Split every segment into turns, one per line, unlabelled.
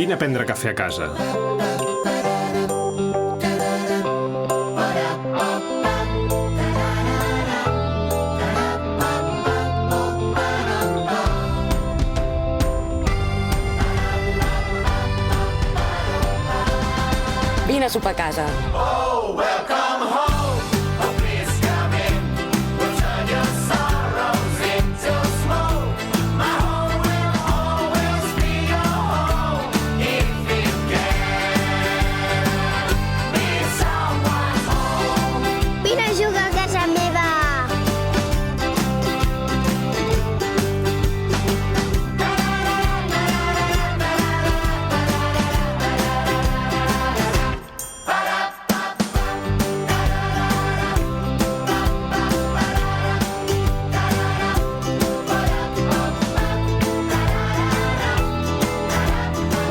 Vine a prendre cafè a casa.
Vine a sopar a casa.
Oh, welcome home. Oh, please come in. We'll turn your sorrows into smoke. My home will always be your home. If it can be someone's home.
Vine a jugar a casa meva.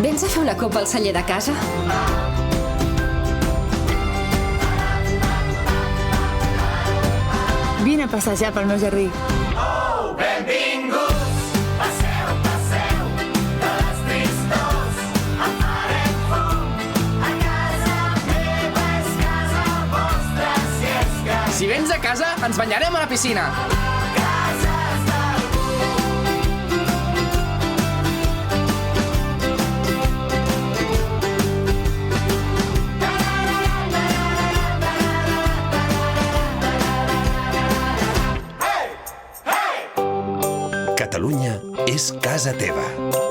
Vens a fer una copa al celler de casa?
Vine a passejar pel meu jardí.
Oh, benvinguts. Passeu, passeu de les tristors. En farem fum. A casa meva és casa vostra, si és que
Si vens a casa, ens banyarem a la piscina.
cases d'algú.
Catalunya és casa teva.